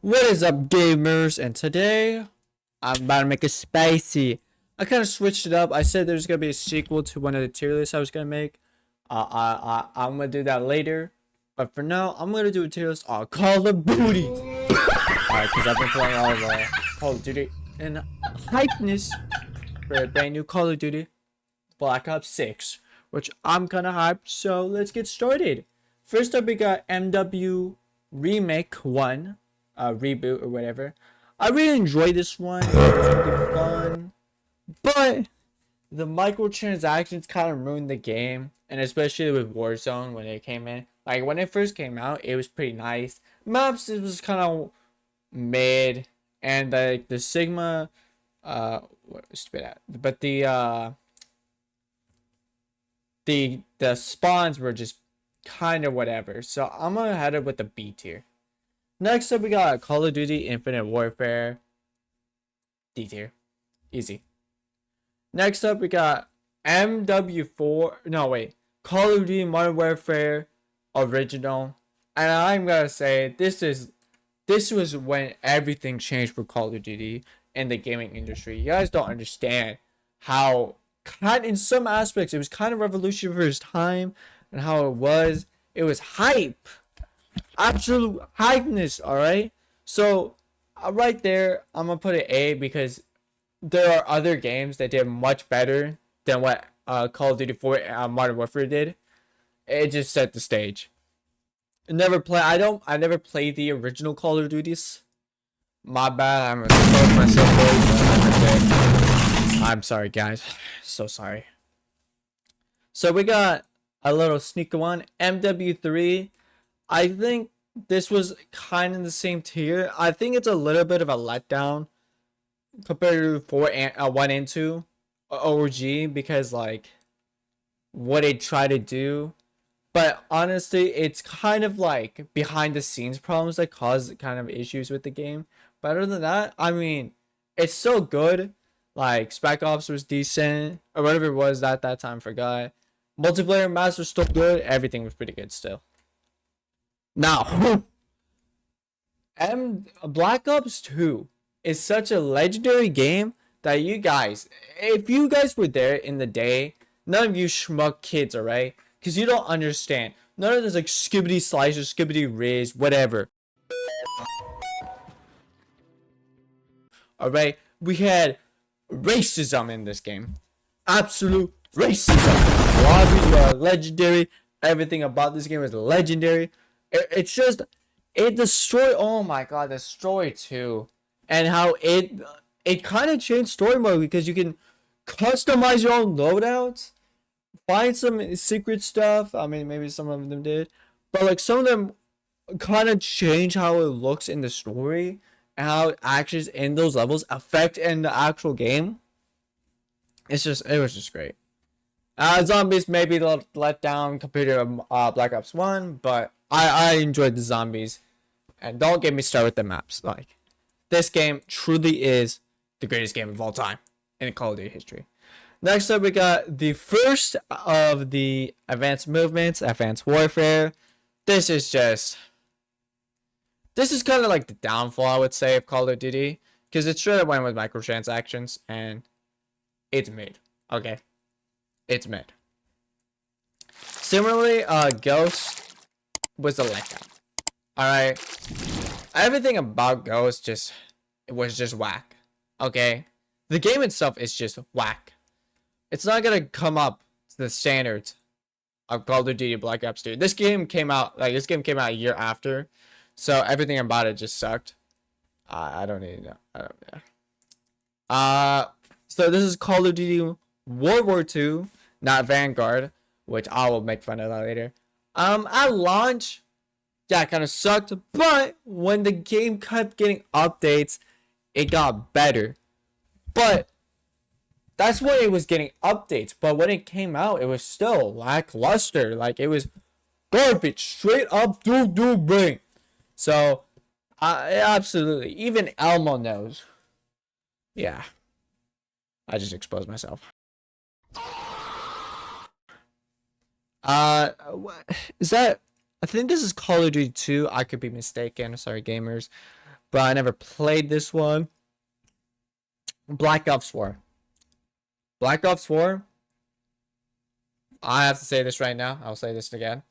What is up, gamers? And today I'm about to make a spicy. I kind of switched it up. I said there's gonna be a sequel to one of the tier lists I was gonna make. I'm gonna do that later. But for now, I'm gonna do a tier list on Call of Duty. Alright, because I've been playing all of Call of Duty and hypeness for a brand new Call of Duty Black Ops 6, which I'm kind of hyped. So let's get started. First up, we got MW Remake 1. Reboot or whatever. I really enjoyed this one. It was really fun, but the microtransactions kind of ruined the game, and especially with Warzone when it came in. Like when it first came out, it was pretty nice. Maps, it was kind of mid, and like the Sigma, what stupid at? But the spawns were just kind of whatever. So I'm gonna head up with the B tier. Next up, we got Call of Duty Infinite Warfare. D tier. Easy. Next up, we got MW4. No, wait. Call of Duty Modern Warfare Original. And I'm gonna say this was when everything changed for Call of Duty in the gaming industry. You guys don't understand how in some aspects it was kind of revolutionary for its time and how it was. It was hype. Absolute hypeness. All right, so right there I'm gonna put it A because there are other games that did much better than what Call of Duty 4 Modern Warfare did. It just set the stage. I never played the original Call of Duties. My bad. I'm gonna expose myself, boys. I'm sorry, guys. So sorry. So we got a little sneaker one, MW3. I think this was kind of the same tier. I think it's a little bit of a letdown compared to 1 and 2 OG because like what it tried to do. But honestly, it's kind of like behind the scenes problems that cause kind of issues with the game. But other than that, I mean, it's so good. Like Spec Ops was decent or whatever it was that time. Forgot. Multiplayer maps were still good. Everything was pretty good still. Now, Black Ops 2 is such a legendary game that you guys, if you guys were there in the day, none of you schmuck kids, alright? Because you don't understand. None of this like skibbity slicer, skibbity riz, whatever. Alright? We had racism in this game. Absolute racism. Lobbies were legendary. Everything about this game is legendary. It's just it destroyed. Oh my god, destroy 2, and how it kind of changed story mode because you can customize your own loadouts, find some secret stuff. I mean, maybe some of them did, but like some of them kind of change how it looks in the story and how actions in those levels affect in the actual game. It was just great. Zombies maybe let down compared to Black Ops 1, but I enjoyed the zombies. And don't get me started with the maps. Like, this game truly is the greatest game of all time in Call of Duty history. Next up, we got the first of the advanced movements, Advanced Warfare. This is kind of like the downfall, I would say, of Call of Duty. Because it straight up went with microtransactions, and it's mid. Okay? It's mid. Similarly, Ghost was a letdown. Alright. Everything about Ghost was just whack. Okay? The game itself is just whack. It's not gonna come up to the standards of Call of Duty Black Ops 2. This game came out a year after. So everything about it just sucked. I don't need to know. So this is Call of Duty World War II, not Vanguard, which I will make fun of that later. At launch, yeah, it kind of sucked, but when the game kept getting updates, it got better. But that's when it was getting updates. But when it came out, it was still lackluster. Like, it was garbage, straight up do bring. So, absolutely, even Elmo knows. Yeah, I just exposed myself. What is that? I think this is Call of Duty 2. I could be mistaken. Sorry, gamers. but I never played this one. Black Ops 4. Black Ops 4. I have to say this right now. I'll say this again.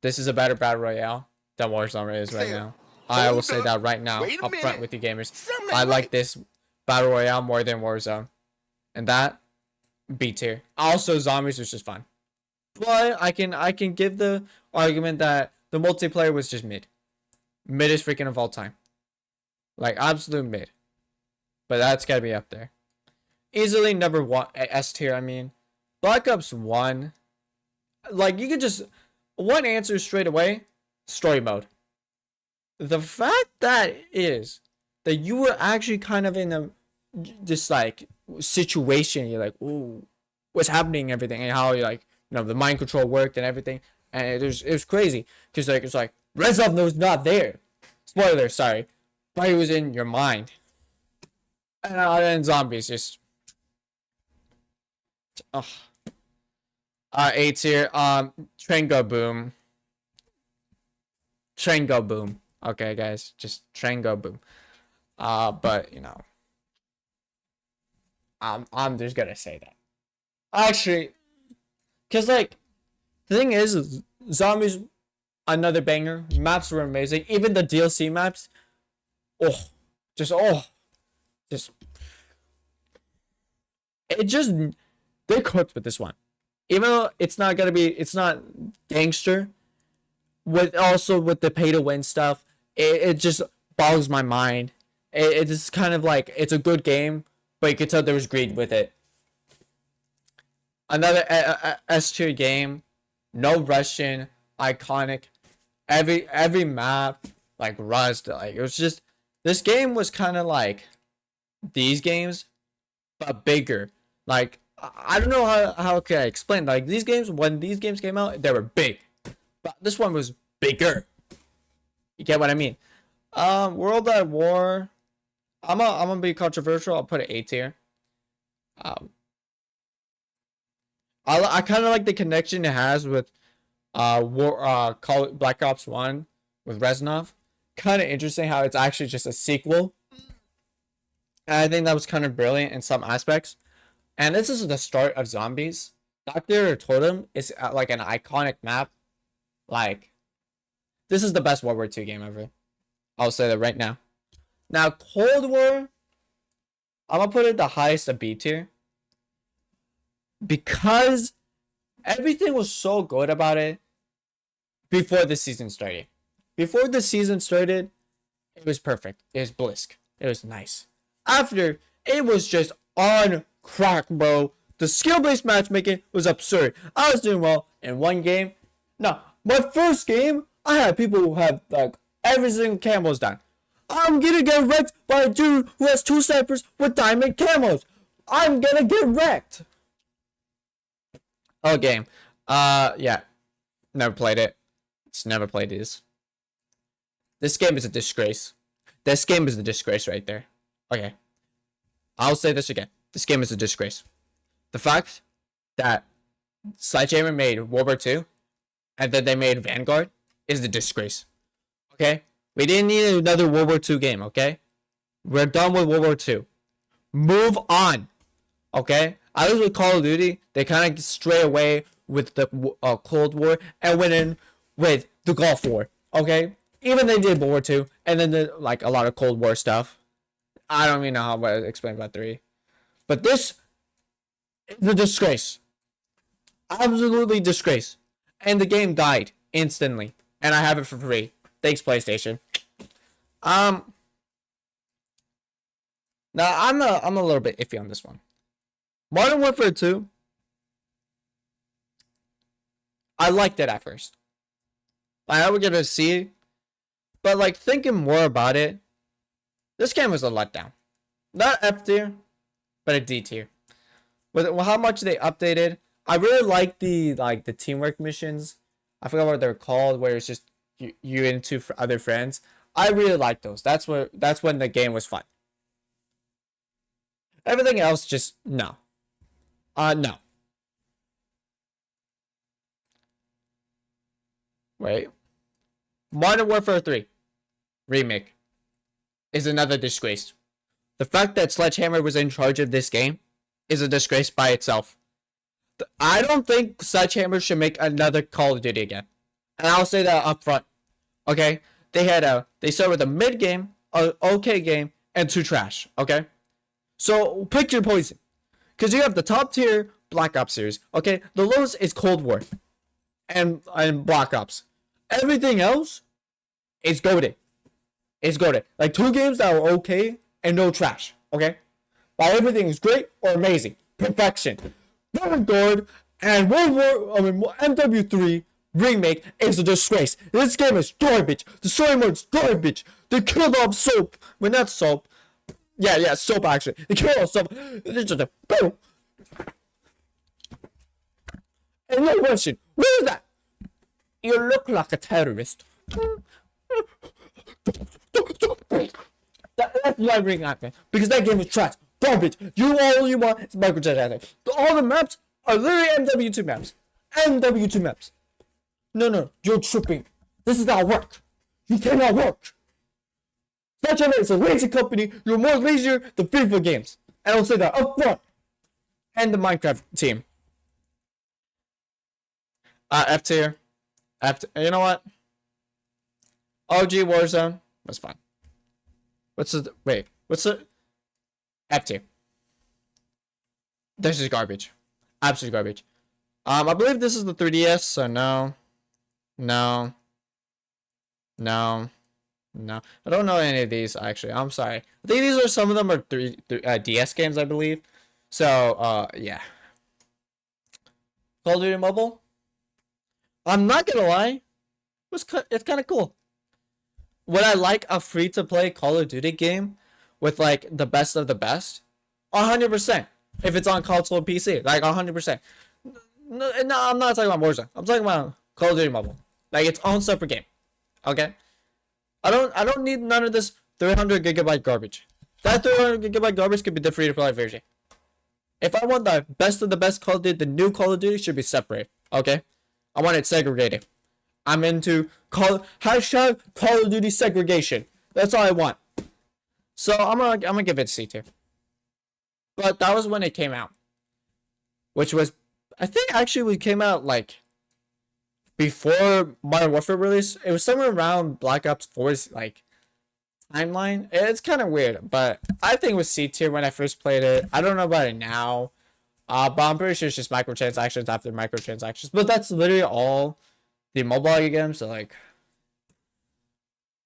This is a better battle royale than Warzone is right now. I will say that right now, up front with you gamers. I like this battle royale more than Warzone, and that B tier. Also, zombies was just fun, but I can give the argument that the multiplayer was just mid. Mid is freaking of all time, like absolute mid. But that's gotta be up there. Easily number one S tier. I mean, Black Ops 1. Like you could just one answer straight away. Story mode. The fact that is that you were actually kind of in a this like situation. You're like, ooh, what's happening? Everything and how you like the mind control worked and everything. And it was crazy because like it's like Reznov was not there. Spoiler, sorry, but he was in your mind. And zombies just A tier. Train go boom. Train go boom. Okay, guys, just train go boom. But I'm just gonna say that. Actually, cause like the thing is, zombies, another banger. Maps were amazing. Even the DLC maps. Just it just they cooked with this one. Even though it's not gangster. With also with the pay to win stuff, it just boggles my mind. It's kind of like it's a good game, but you could tell there was greed with it. Another S tier game, no Russian, iconic. Every map like Rust, like it was just this game was kind of like these games, but bigger. Like I don't know how can I explain. Like these games, when these games came out, they were big, but this one was bigger. You get what I mean? World at War. I'm gonna be controversial. I'll put it A tier. I kind of like the connection it has with Black Ops 1 with Reznov. Kind of interesting how it's actually just a sequel. And I think that was kind of brilliant in some aspects. And this is the start of zombies. Dr. Totem is like an iconic map. Like, this is the best World War II game ever. I'll say that right now. Now, Cold War, I'm gonna put it the highest of B tier. Because everything was so good about it before the season started. Before the season started, it was perfect. It was blisk. It was nice. After, it was just on crack, bro. The skill-based matchmaking was absurd. I was doing well in one game. No, my first game, I had people who had like every single camos done. I'm gonna get wrecked by a dude who has 2 snipers with diamond camos. I'm gonna get wrecked. Oh, game. Yeah. Never played it. Just never played this. This game is a disgrace. This game is a disgrace right there. Okay. I'll say this again. This game is a disgrace. The fact that Sledgehammer made World War II and then they made Vanguard is a disgrace. Okay? We didn't need another World War II game, okay? We're done with World War II. Move on. Okay? I was with Call of Duty. They kind of stray away with the Cold War and went in with the Gulf War. Okay? Even they did World War II and then did like a lot of Cold War stuff. I don't even know how to explain about 3. But this is a disgrace. Absolutely disgrace. And the game died instantly. And I have it for free. Thanks, PlayStation. Now I'm a little bit iffy on this one. Modern Warfare 2. I liked it at first. I would give it a C. But like thinking more about it, this game was a letdown. Not F tier, but a D tier. With how much they updated, I really like the teamwork missions. I forgot what they're called, where it's just you and 2 other friends. I really like those. That's when the game was fun. Everything else just no. No. Wait. Modern Warfare 3 remake. is another disgrace. The fact that Sledgehammer was in charge of this game is a disgrace by itself. I don't think Sledgehammer should make another Call of Duty again. And I'll say that up front. Okay? They started with a mid game, a okay game, and 2 trash. Okay? So pick your poison. Because you have the top tier Black Ops series. Okay? The lowest is Cold War. And Black Ops. Everything else is goated. It's goated. Like 2 games that are okay and no trash. Okay? But everything is great or amazing. Perfection. Vanguard and MW3 remake is a disgrace. This game is garbage. The story mode is garbage. They killed off Soap. Well, not Soap. Yeah, Soap actually. They killed off Soap. It's just a boom. And no question. What is that? You look like a terrorist. That's why I'm bringing that, because that game is trash. Garbage. All you want is microtransactions. All the maps are literally MW2 maps. MW2 maps. No, you're tripping. This is not work. You cannot work. Sledgehammer is a lazy company. You're more lazier than FIFA games. And I'll say that up front. And the Minecraft team. F tier. You know what? OG Warzone was fun. What's the F tier? This is garbage. Absolute garbage. I believe this is the 3DS, so no. I don't know any of these actually. I'm sorry. I think these are some of them are DS games, I believe. So yeah. Call of Duty Mobile. I'm not gonna lie. It's kind of cool. Would I like a free-to-play Call of Duty game with like the best of the best? 100%. If it's on console and PC, like 100%. No, I'm not talking about Warzone. I'm talking about Call of Duty Mobile. Like its own separate game. Okay? I don't need none of this 300 gigabyte garbage. That 300 gigabyte garbage could be the free-to-play version. If I want the best of the best Call of Duty, the new Call of Duty should be separate. Okay? I want it segregated. I'm into hashtag Call of Duty segregation. That's all I want. So I'm gonna give it C tier. But that was when it came out, which was, I think actually it came out like before Modern Warfare release. It was somewhere around Black Ops 4's like timeline. It's kind of weird, but I think it was C tier when I first played it. I don't know about it now, but I'm pretty sure it's just microtransactions after microtransactions. But that's literally all the mobile games. So like,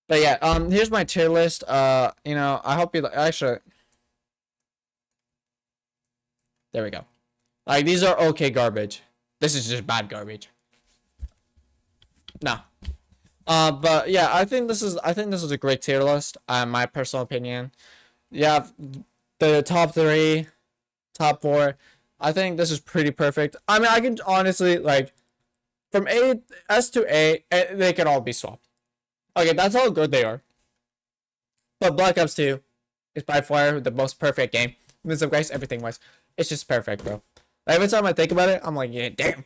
but yeah, here's my tier list. You know, I hope you actually. There we go. Like these are okay garbage. This is just bad garbage. No. But yeah, I think this is a great tier list. My personal opinion. Yeah, the top 3, top 4. I think this is pretty perfect. I mean, I can honestly like from S to A, they can all be swapped. Okay, that's how good they are. But Black Ops 2 is by far the most perfect game. Means of grace, everything wise. It's just perfect, bro. Like, every time I think about it, I'm like, yeah, damn.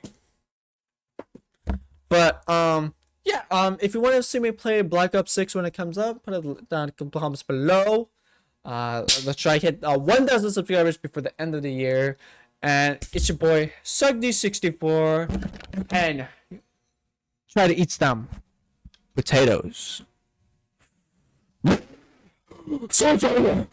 But yeah, if you want to see me play Black Ops 6 when it comes up, put it down in the comments below. Let's try to hit 1,000 subscribers before the end of the year. And it's your boy Sugdy64, and try to eat some potatoes. So,